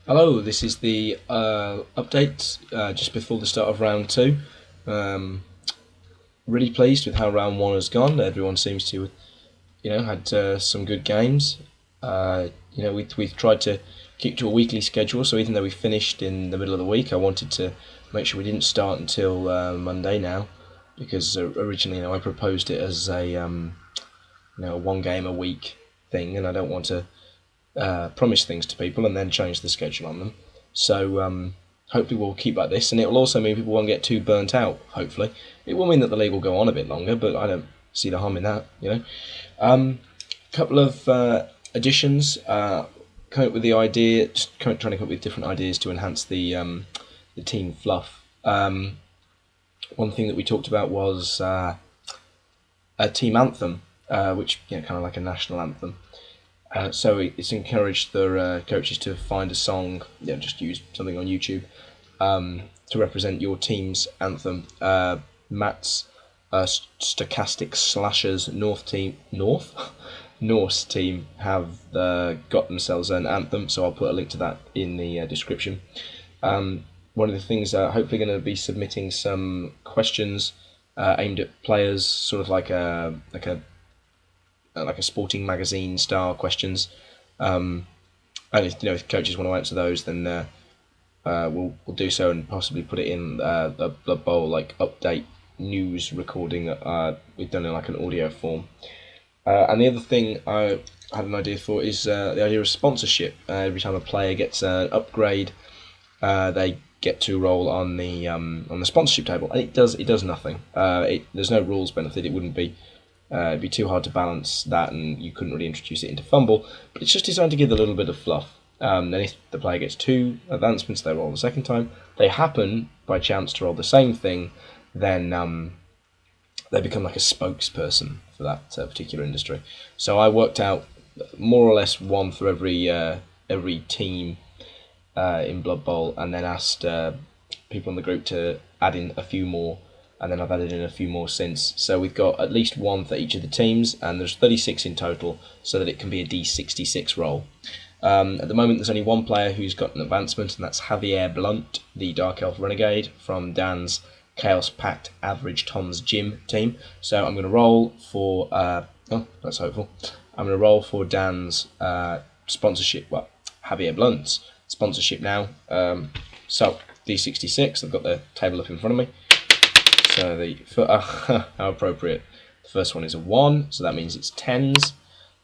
Hello, this is the update just before the start of round two. Um, really pleased with how round one has gone. Everyone seems to, had some good games. We've tried to keep to a weekly schedule, so even though we finished in the middle of the week, I wanted to make sure we didn't start until Monday now, because originally, I proposed it as a one game a week thing, and I don't want to promise things to people and then change the schedule on them. So hopefully we'll keep like this, and it will also mean people won't get too burnt out. Hopefully, it will mean that the league will go on a bit longer, but I don't see the harm in that. Couple of additions. Come up with the idea, just trying to come up with different ideas to enhance the team fluff. One thing that we talked about was a team anthem, which kind of like a national anthem. So it's encouraged the coaches to find a song, just use something on YouTube to represent your team's anthem. Matt's stochastic slashers Norse team have got themselves an anthem, so I'll put a link to that in the description. One of the things hopefully going to be submitting some questions aimed at players, sort of like a sporting magazine style questions. And if coaches want to answer those, then we'll do so and possibly put it in the Blood Bowl like update news recording that we've done in like an audio form. And the other thing I had an idea for is the idea of sponsorship. Every time a player gets an upgrade, they get to roll on the sponsorship table, and it does nothing. There's no rules benefit. It wouldn't be. It'd be too hard to balance that, and you couldn't really introduce it into Fumble. But it's just designed to give a little bit of fluff. Then if the player gets two advancements, they roll the second time. They happen by chance to roll the same thing, then they become like a spokesperson for that particular industry. So I worked out more or less one for every team in Blood Bowl, and then asked people in the group to add in a few more, and then I've added in a few more since. So we've got at least one for each of the teams, and there's 36 in total, so that it can be a D66 roll. At the moment, there's only one player who's got an advancement, and that's Javier Blunt, the Dark Elf Renegade from Dan's Chaos Pact Average Tom's Gym team. So I'm going to roll for... that's hopeful. I'm going to roll for Dan's sponsorship, Javier Blunt's sponsorship now. So D66, I've got the table up in front of me. So how appropriate. The first one is a 1, so that means it's tens.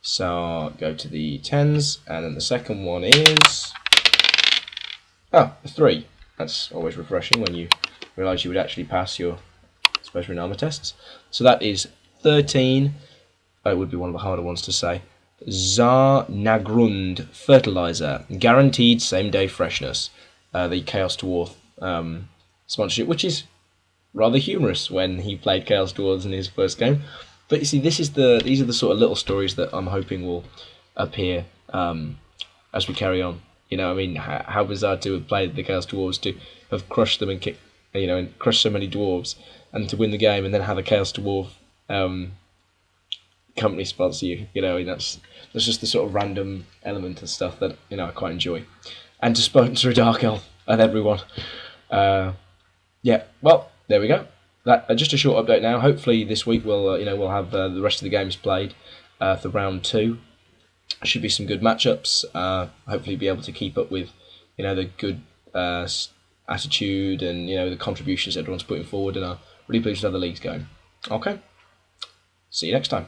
So I'll go to the tens, and then the second one is a 3. That's always refreshing when you realise you would actually pass your special armour tests. So that is 13. It would be one of the harder ones to say. Zar Nagrund Fertilizer, guaranteed same day freshness. The Chaos Dwarf sponsorship, which is rather humorous when he played Chaos Dwarves in his first game. But you see, these are the sort of little stories that I'm hoping will appear as we carry on. How bizarre to have played the Chaos Dwarves, to have crushed them and kicked, and crushed so many dwarves, and to win the game, and then have a Chaos Dwarf company sponsor you. That's just the sort of random element of stuff that I quite enjoy, and to sponsor a Dark Elf and everyone. Well, there we go. That just a short update now. Hopefully this week we'll have the rest of the games played for round 2. Should be some good matchups. Hopefully be able to keep up with the good attitude and the contributions everyone's putting forward, and I'm really pleased with how the league's going. Okay, see you next time.